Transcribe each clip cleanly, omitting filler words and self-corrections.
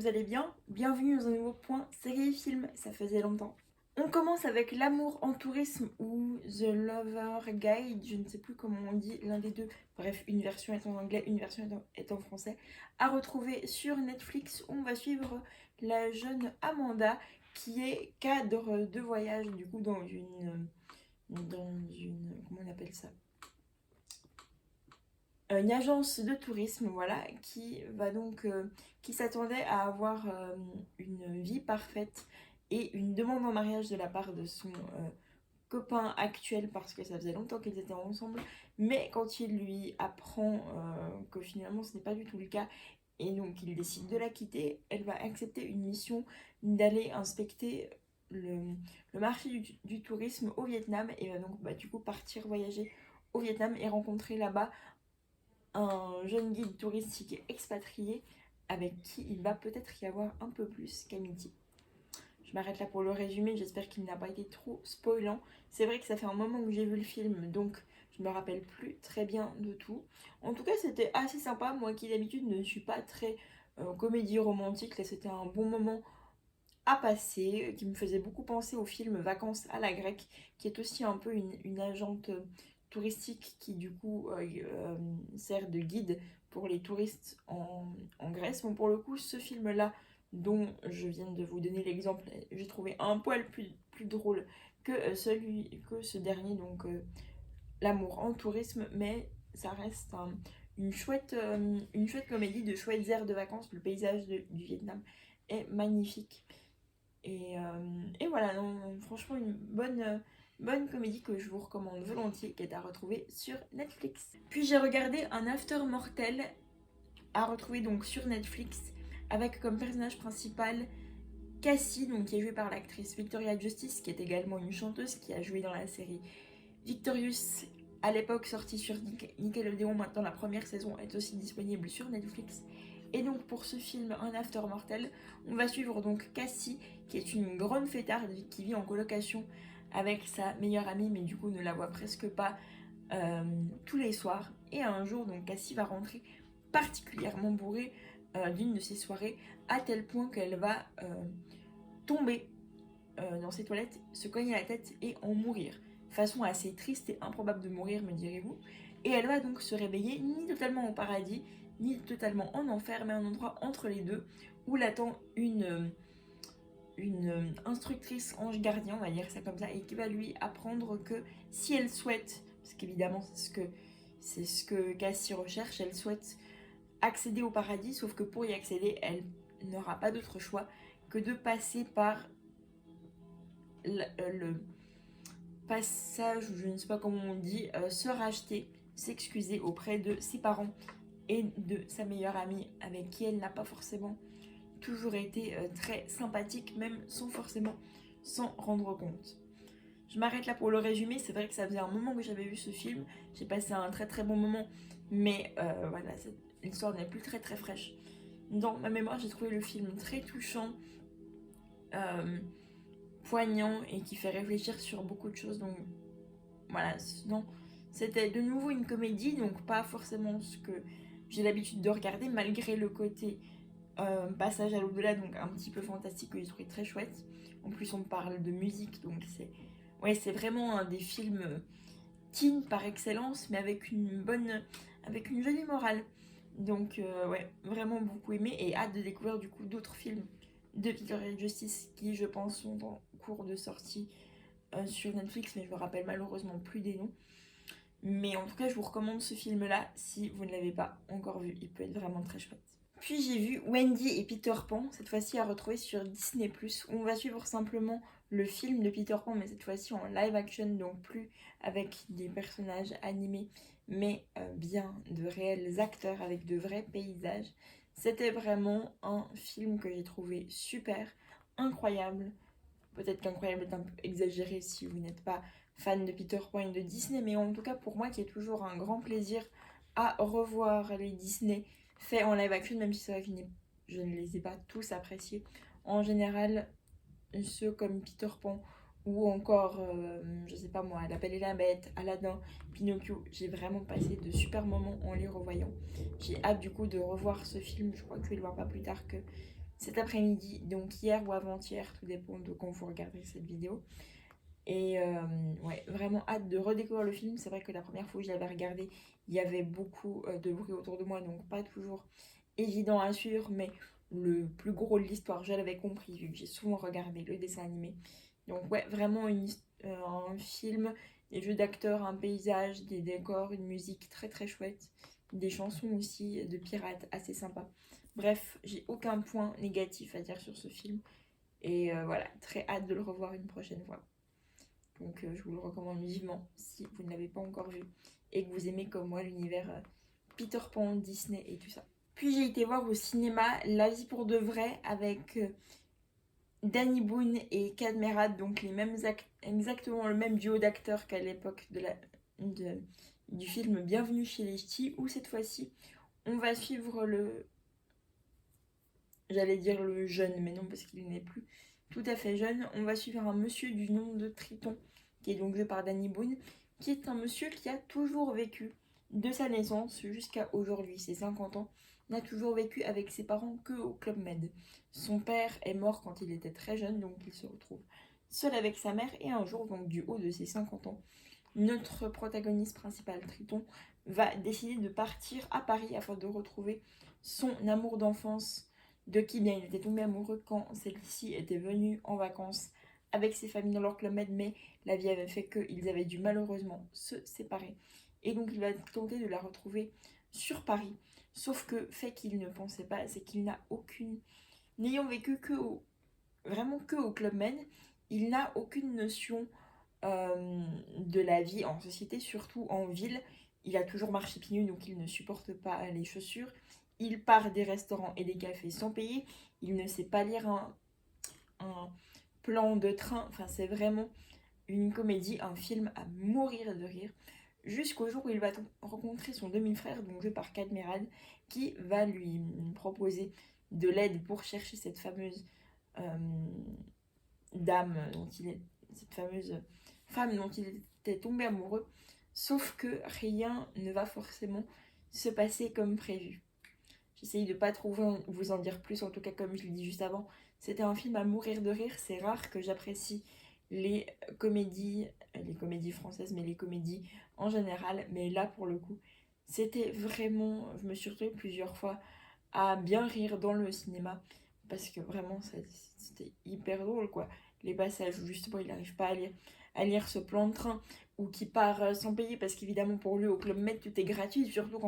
vous allez bien? Bienvenue dans un nouveau point série film, ça faisait longtemps. On commence avec L'amour en tourisme ou The Lover Guide, je ne sais plus comment on dit l'un des deux. Bref, une version est en anglais, une version est en français. À retrouver sur Netflix, on va suivre la jeune Amanda qui est cadre de voyage du coup dans une comment on appelle ça? Une agence de tourisme, voilà, qui s'attendait à avoir une vie parfaite et une demande en mariage de la part de son copain actuel parce que ça faisait longtemps qu'ils étaient ensemble. Mais quand il lui apprend que finalement ce n'est pas du tout le cas et donc il décide de la quitter, elle va accepter une mission d'aller inspecter le, le marché du tourisme au Vietnam et va donc du coup partir voyager au Vietnam et rencontrer là-bas un jeune guide touristique expatrié avec qui il va peut-être y avoir un peu plus qu'amitié. Je m'arrête là pour le résumé, j'espère qu'il n'a pas été trop spoilant. C'est vrai que ça fait un moment que j'ai vu le film, donc je me rappelle plus très bien de tout. En tout cas, c'était assez sympa, moi qui d'habitude ne suis pas très comédie romantique, là c'était un bon moment à passer, qui me faisait beaucoup penser au film Vacances à la grecque, qui est aussi un peu une agente touristique qui du coup sert de guide pour les touristes en Grèce. Bon, pour le coup, ce film-là, dont je viens de vous donner l'exemple, j'ai trouvé un poil plus drôle que que ce dernier, donc L'amour en tourisme, mais ça reste une chouette comédie de chouettes aires de vacances. Le paysage du Vietnam est magnifique. Et voilà, non, franchement, une bonne comédie que je vous recommande volontiers, qui est à retrouver sur Netflix. Puis j'ai regardé Un After Mortel, à retrouver donc sur Netflix, avec comme personnage principal Cassie, donc, qui est jouée par l'actrice Victoria Justice, qui est également une chanteuse qui a joué dans la série Victorious, à l'époque sortie sur Nickelodeon. Maintenant la première saison est aussi disponible sur Netflix. Et donc pour ce film Un After Mortel, on va suivre donc Cassie, qui est une grande fêtarde qui vit en colocation avec sa meilleure amie, mais du coup ne la voit presque pas tous les soirs. Et un jour, donc Cassie va rentrer particulièrement bourrée d'une de ses soirées, à tel point qu'elle va tomber dans ses toilettes, se cogner la tête et en mourir. Façon assez triste et improbable de mourir, me direz-vous. Et elle va donc se réveiller ni totalement au paradis, ni totalement en enfer, mais un endroit entre les deux, où l'attend une instructrice ange gardien, on va dire ça comme ça, et qui va lui apprendre que si elle souhaite, parce qu'évidemment c'est ce que Cassie recherche, elle souhaite accéder au paradis, sauf que pour y accéder, elle n'aura pas d'autre choix que de passer par le passage, ou je ne sais pas comment on dit, se racheter, s'excuser auprès de ses parents et de sa meilleure amie avec qui elle n'a pas forcément toujours été très sympathique, même sans forcément s'en rendre compte. Je m'arrête là pour le résumé, c'est vrai que ça faisait un moment que j'avais vu ce film, j'ai passé un très très bon moment, mais voilà, l'histoire n'est plus très très fraîche. Dans ma mémoire, j'ai trouvé le film très touchant, euh, poignant et qui fait réfléchir sur beaucoup de choses. Donc voilà, sinon c'était de nouveau une comédie, donc pas forcément ce que j'ai l'habitude de regarder, malgré le côté passage à l'au-delà, donc un petit peu fantastique que j'ai trouvé très chouette. En plus on parle de musique, donc c'est vraiment un des films teen par excellence, mais avec une jolie morale. Donc ouais, vraiment beaucoup aimé et hâte de découvrir du coup d'autres films de Victoria Justice qui je pense sont en cours de sortie sur Netflix, mais je me rappelle malheureusement plus des noms. Mais en tout cas, je vous recommande ce film-là si vous ne l'avez pas encore vu. Il peut être vraiment très chouette. Puis j'ai vu Wendy et Peter Pan, cette fois-ci à retrouver sur Disney+. On va suivre simplement le film de Peter Pan, mais cette fois-ci en live action, donc plus avec des personnages animés, mais bien de réels acteurs avec de vrais paysages. C'était vraiment un film que j'ai trouvé super, incroyable. Peut-être qu'incroyable est un peu exagéré si vous n'êtes pas fan de Peter Pan et de Disney, mais en tout cas pour moi qui est toujours un grand plaisir à revoir les Disney faits en live action, même si c'est vrai que je ne les ai pas tous appréciés. En général, ceux comme Peter Pan ou encore, je sais pas moi, La Belle et la Bête, Aladdin, Pinocchio, j'ai vraiment passé de super moments en les revoyant. J'ai hâte du coup de revoir ce film, je crois que je vais le voir pas plus tard que cet après-midi, donc hier ou avant-hier, tout dépend de quand vous regardez cette vidéo. Et ouais, vraiment hâte de redécouvrir le film. C'est vrai que la première fois que je l'avais regardé, il y avait beaucoup de bruit autour de moi, donc pas toujours évident à suivre, mais le plus gros de l'histoire, je l'avais compris, vu que j'ai souvent regardé le dessin animé. Donc ouais, vraiment un film, des jeux d'acteurs, un paysage, des décors, une musique très très chouette, des chansons aussi de pirates assez sympas. Bref, j'ai aucun point négatif à dire sur ce film. Et voilà, très hâte de le revoir une prochaine fois. Donc je vous le recommande vivement si vous ne l'avez pas encore vu et que vous aimez comme moi l'univers Peter Pan, Disney et tout ça. Puis j'ai été voir au cinéma La vie pour de vrai avec Danny Boone et Kad Merad, donc les mêmes exactement le même duo d'acteurs qu'à l'époque du film Bienvenue chez les Ch'tis, où cette fois-ci on va suivre j'allais dire le jeune, mais non parce qu'il n'est plus tout à fait jeune, on va suivre un monsieur du nom de Triton, qui est donc joué par Danny Boone, qui est un monsieur qui a toujours vécu de sa naissance jusqu'à aujourd'hui, ses 50 ans, n'a toujours vécu avec ses parents que au Club Med. Son père est mort quand il était très jeune, donc il se retrouve seul avec sa mère, et un jour, donc du haut de ses 50 ans, notre protagoniste principal, Triton, va décider de partir à Paris afin de retrouver son amour d'enfance, de qui bien il était tombé amoureux quand celle-ci était venue en vacances avec ses familles dans leur Club Med, mais la vie avait fait qu'ils avaient dû malheureusement se séparer. Et donc il va tenter de la retrouver sur Paris. Sauf que, fait qu'il ne pensait pas, c'est qu'il n'a aucune... N'ayant vécu vraiment que au Club Med, il n'a aucune notion de la vie en société, surtout en ville. Il a toujours marché pieds nus, donc il ne supporte pas les chaussures. Il part des restaurants et des cafés sans payer. Il ne sait pas lire un plan de train. Enfin, c'est vraiment une comédie, un film à mourir de rire. Jusqu'au jour où il va rencontrer son demi-frère, donc joué par Kad Merad, qui va lui proposer de l'aide pour chercher cette fameuse euh, dame dont il est, cette fameuse femme dont il était tombé amoureux, sauf que rien ne va forcément se passer comme prévu. J'essaye de pas trop vous en dire plus, en tout cas comme je l'ai dit juste avant, c'était un film à mourir de rire, c'est rare que j'apprécie les comédies françaises, mais les comédies en général, mais là pour le coup, c'était vraiment, je me suis retrouvée plusieurs fois à bien rire dans le cinéma, parce que vraiment c'était hyper drôle quoi. Les passages où justement il n'arrive pas à lire ce plan de train, ou qui part sans payer, parce qu'évidemment pour lui au Club Med tout est gratuit, surtout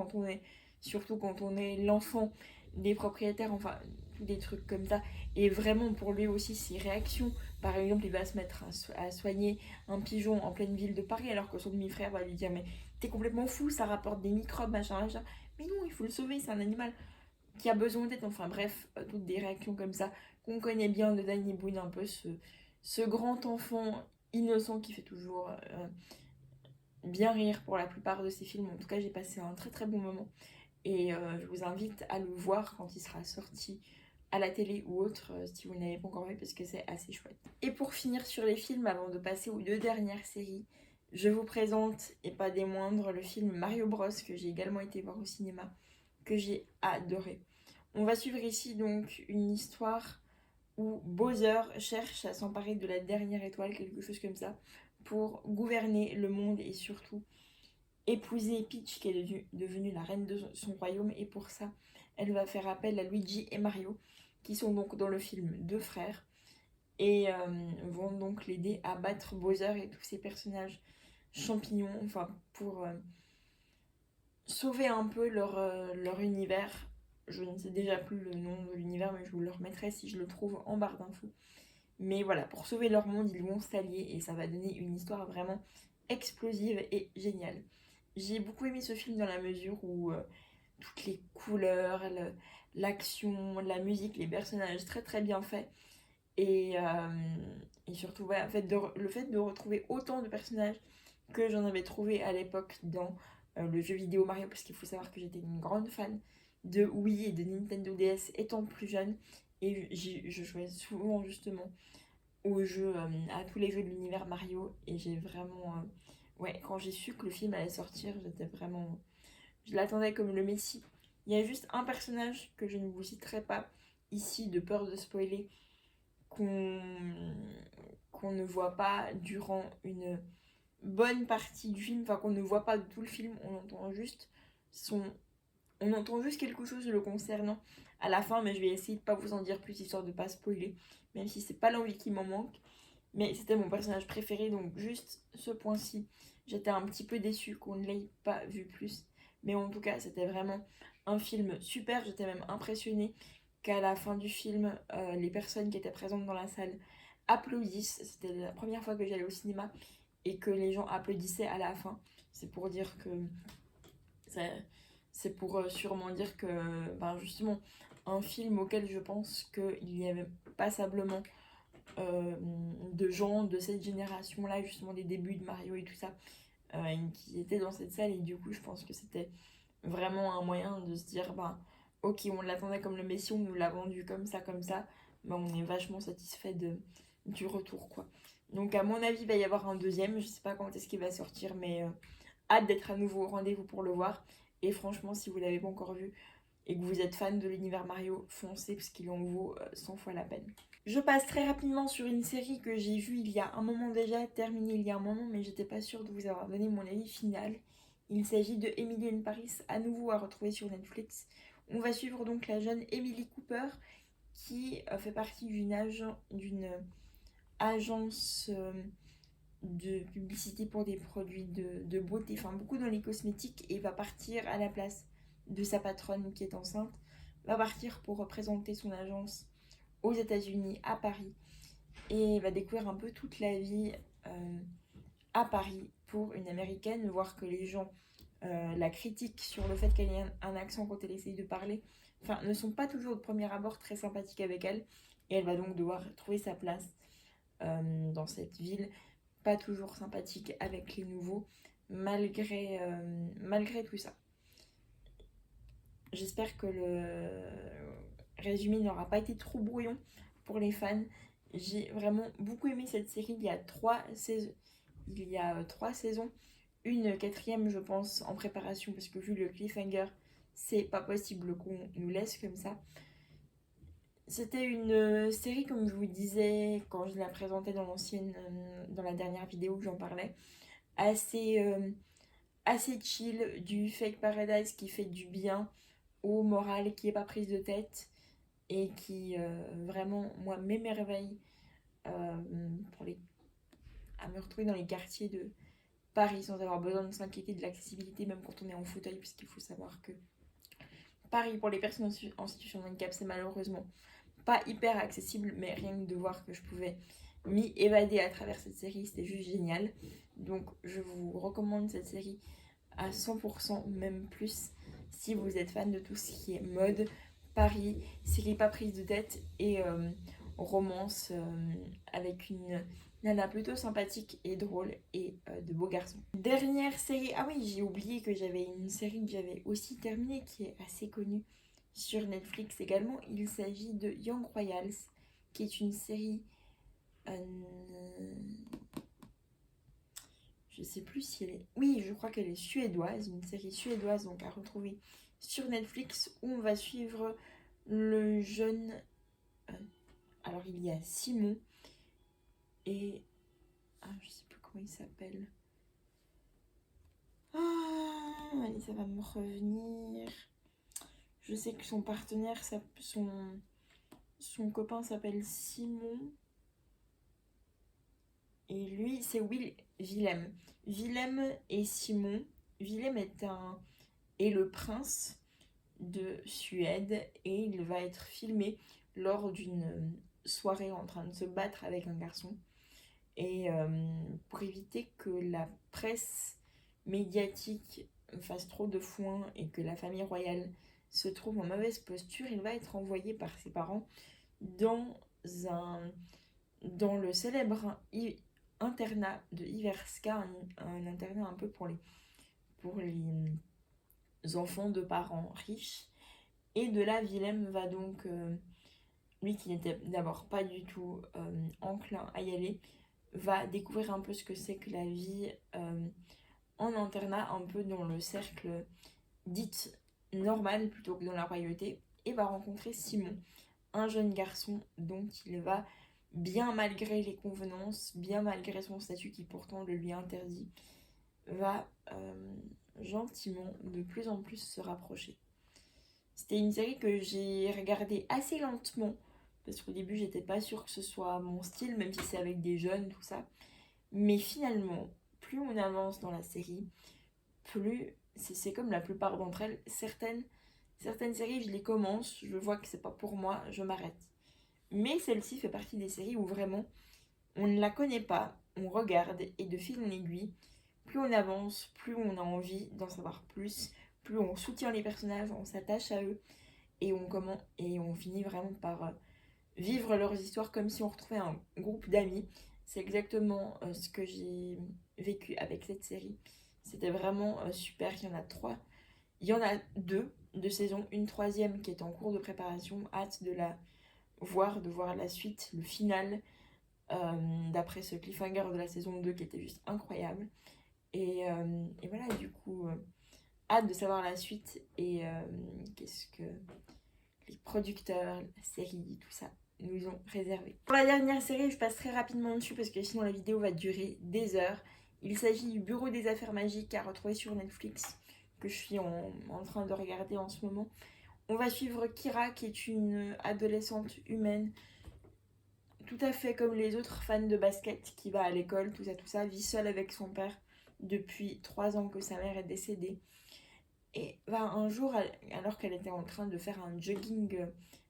quand on est l'enfant des propriétaires, enfin tous des trucs comme ça. Et vraiment pour lui aussi ses réactions, par exemple il va se mettre à soigner un pigeon en pleine ville de Paris, alors que son demi-frère va lui dire mais t'es complètement fou, ça rapporte des microbes, machin, machin. Mais non, il faut le sauver, c'est un animal qui a besoin d'aide. Enfin bref, toutes des réactions comme ça qu'on connaît bien de Danny Boone, un peu ce grand enfant innocent qui fait toujours bien rire pour la plupart de ses films. En tout cas, j'ai passé un très très bon moment. Et je vous invite à le voir quand il sera sorti à la télé ou autre, si vous n'avez pas encore vu, parce que c'est assez chouette. Et pour finir sur les films, avant de passer aux deux dernières séries, je vous présente, et pas des moindres, le film Mario Bros, que j'ai également été voir au cinéma, que j'ai adoré. On va suivre ici donc une histoire où Bowser cherche à s'emparer de la dernière étoile, quelque chose comme ça, pour gouverner le monde et surtout épouser Peach qui est devenue la reine de son royaume. Et pour ça, elle va faire appel à Luigi et Mario, qui sont donc dans le film deux frères, et vont donc l'aider à battre Bowser et tous ces personnages champignons, enfin pour sauver un peu leur univers. Je ne sais déjà plus le nom de l'univers, mais je vous le remettrai si je le trouve en barre d'infos. Mais voilà, pour sauver leur monde, ils vont s'allier et ça va donner une histoire vraiment explosive et géniale. J'ai beaucoup aimé ce film dans la mesure où toutes les couleurs, l'action, la musique, les personnages très très bien faits. Et, euh, et surtout, ouais, le fait de retrouver autant de personnages que j'en avais trouvé à l'époque dans le jeu vidéo Mario, parce qu'il faut savoir que j'étais une grande fan de Wii et de Nintendo DS étant plus jeune. Et je jouais souvent justement aux jeux, à tous les jeux de l'univers Mario. Et j'ai vraiment. Ouais, quand j'ai su que le film allait sortir, j'étais vraiment. Je l'attendais comme le Messie. Il y a juste un personnage que je ne vous citerai pas, ici, de peur de spoiler, qu'on ne voit pas durant une bonne partie du film, enfin qu'on ne voit pas tout le film, on entend juste quelque chose le concernant à la fin, mais je vais essayer de pas vous en dire plus histoire de pas spoiler, même si c'est pas l'envie qui m'en manque. Mais c'était mon personnage préféré, donc juste ce point-ci, j'étais un petit peu déçue qu'on ne l'ait pas vu plus. Mais en tout cas, c'était vraiment un film super. J'étais même impressionnée qu'à la fin du film, les personnes qui étaient présentes dans la salle applaudissent. C'était la première fois que j'allais au cinéma et que les gens applaudissaient à la fin. C'est pour dire que c'est pour sûrement dire que ben justement un film auquel je pense qu'il y avait passablement de gens de cette génération-là, justement des débuts de Mario et tout ça, qui étaient dans cette salle. Et du coup, je pense que c'était vraiment un moyen de se dire, ben, ok, on l'attendait comme le Messie, on nous l'a vendu comme ça, ben, on est vachement satisfait du retour, quoi. Donc, à mon avis, il va y avoir un deuxième. Je sais pas quand est-ce qu'il va sortir, mais hâte d'être à nouveau au rendez-vous pour le voir. Et franchement, si vous l'avez pas encore vu et que vous êtes fan de l'univers Mario, foncez parce qu'il en vaut 100 fois la peine. Je passe très rapidement sur une série que j'ai vue il y a un moment déjà, terminée il y a un moment, mais j'étais pas sûre de vous avoir donné mon avis final. Il s'agit de Emily in Paris, à nouveau à retrouver sur Netflix. On va suivre donc la jeune Emily Cooper qui fait partie d'une agence de publicité pour des produits de beauté, enfin beaucoup dans les cosmétiques, et va partir à la place de sa patronne qui est enceinte, va partir pour représenter son agence aux États-Unis, à Paris, et va découvrir un peu toute la vie à Paris pour une américaine, voir que les gens la critiquent sur le fait qu'elle ait un accent quand elle essaye de parler, enfin, ne sont pas toujours de premier abord très sympathiques avec elle, et elle va donc devoir trouver sa place dans cette ville, pas toujours sympathique avec les nouveaux, malgré tout ça. J'espère que le résumé n'aura pas été trop brouillon pour les fans. J'ai vraiment beaucoup aimé cette série. Il y a 3 saisons. Une quatrième, je pense, en préparation, parce que vu le cliffhanger, c'est pas possible qu'on nous laisse comme ça. C'était une série, comme je vous disais quand je la présentais dans la dernière vidéo que j'en parlais, assez, assez chill, du fake paradise qui fait du bien au moral qui est pas prise de tête et qui vraiment, moi, m'émerveille pour à me retrouver dans les quartiers de Paris sans avoir besoin de s'inquiéter de l'accessibilité, même quand on est en fauteuil, puisqu'il faut savoir que Paris, pour les personnes en situation de handicap, c'est malheureusement pas hyper accessible, mais rien que de voir que je pouvais m'y évader à travers cette série, c'était juste génial. Donc je vous recommande cette série à 100%, même plus, si vous êtes fan de tout ce qui est mode, Paris, série pas prise de tête et romance avec une nana plutôt sympathique et drôle et de beaux garçons. Dernière série, ah oui, j'ai oublié que j'avais une série que j'avais aussi terminée qui est assez connue sur Netflix également. Il s'agit de Young Royals, qui est une série je sais plus si elle est... Oui, je crois qu'elle est suédoise, une série suédoise donc à retrouver sur Netflix où on va suivre le jeune... alors il y a Simon et... ah, je sais plus comment il s'appelle. Ah, allez, ça va me revenir. Je sais que son partenaire, son copain s'appelle Simon. Et lui, c'est Willem. Willem et Simon. Willem est le prince de Suède et il va être filmé lors d'une soirée en train de se battre avec un garçon. Et pour éviter que la presse médiatique fasse trop de foin et que la famille royale se trouve en mauvaise posture, il va être envoyé par ses parents dans le célèbre internat de Iverska, un internat un peu pour les enfants de parents riches. Et de là, Willem va donc, lui qui n'était d'abord pas du tout enclin à y aller, va découvrir un peu ce que c'est que la vie en internat, un peu dans le cercle dit normal plutôt que dans la royauté, et va rencontrer Simon, un jeune garçon dont il va, bien malgré les convenances, bien malgré son statut qui pourtant le lui interdit, va gentiment de plus en plus se rapprocher. C'était une série que j'ai regardée assez lentement, parce qu'au début j'étais pas sûre que ce soit mon style, même si c'est avec des jeunes, tout ça. Mais finalement, plus on avance dans la série, plus c'est comme la plupart d'entre elles, certaines séries, je les commence, je vois que c'est pas pour moi, je m'arrête. Mais celle-ci fait partie des séries où vraiment on ne la connaît pas, on regarde et de fil en aiguille, plus on avance, plus on a envie d'en savoir plus on soutient les personnages, on s'attache à eux et on finit vraiment par vivre leurs histoires comme si on retrouvait un groupe d'amis. C'est exactement ce que j'ai vécu avec cette série. C'était vraiment super. Il y en a 3. Il y en a 2 de saison, une troisième qui est en cours de préparation. Hâte de la voir, de voir la suite, le final, d'après ce cliffhanger de la saison 2 qui était juste incroyable. Et voilà, du coup, hâte de savoir la suite et qu'est-ce que les producteurs, la série, tout ça nous ont réservé. Pour la dernière série, je passe très rapidement dessus parce que sinon la vidéo va durer des heures. Il s'agit du Bureau des affaires magiques à retrouver sur Netflix, que je suis en train de regarder en ce moment. On va suivre Kira, qui est une adolescente humaine, tout à fait comme les autres fans de basket, qui va à l'école, tout ça, vit seule avec son père depuis 3 ans que sa mère est décédée. Et un jour, alors qu'elle était en train de faire un jogging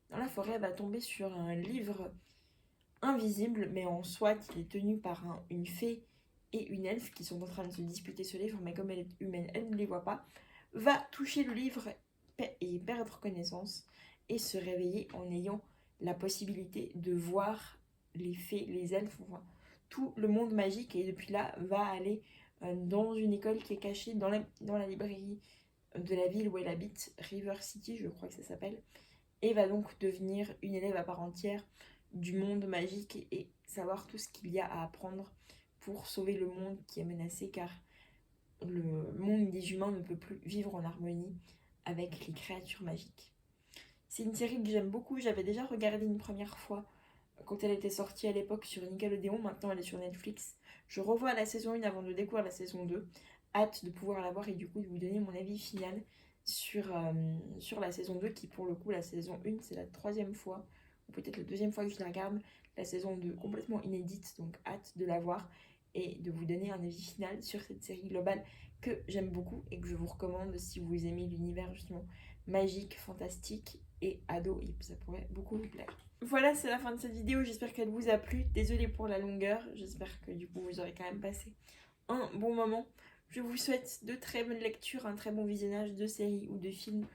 dans la forêt, elle va tomber sur un livre invisible, mais en soi, il est tenu par une fée et une elfe qui sont en train de se disputer ce livre, mais comme elle est humaine, elle ne les voit pas, va toucher le livre et perdre connaissance, et se réveiller en ayant la possibilité de voir les fées, les elfes, enfin, tout le monde magique, et depuis là, va aller dans une école qui est cachée dans la librairie de la ville où elle habite, River City, je crois que ça s'appelle, et va donc devenir une élève à part entière du monde magique et savoir tout ce qu'il y a à apprendre pour sauver le monde qui est menacé, car le monde des humains ne peut plus vivre en harmonie avec les créatures magiques. C'est une série que j'aime beaucoup, j'avais déjà regardé une première fois quand elle était sortie à l'époque sur Nickelodeon, maintenant elle est sur Netflix. Je revois la saison 1 avant de découvrir la saison 2. Hâte de pouvoir la voir et du coup de vous donner mon avis final sur la saison 2, qui pour le coup, la saison 1, c'est la 3e fois, ou peut-être la 2e fois que je la regarde. La saison 2 complètement inédite, donc hâte de la voir et de vous donner un avis final sur cette série globale que j'aime beaucoup et que je vous recommande si vous aimez l'univers justement magique, fantastique et ado, et ça pourrait beaucoup vous plaire. Voilà, c'est la fin de cette vidéo, j'espère qu'elle vous a plu. Désolée pour la longueur, j'espère que du coup vous aurez quand même passé un bon moment. Je vous souhaite de très bonnes lectures, un très bon visionnage de séries ou de films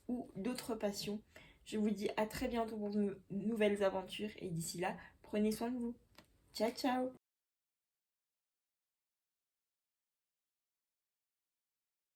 ou d'autres passions. Je vous dis à très bientôt pour de nouvelles aventures et d'ici là, prenez soin de vous. Ciao ciao!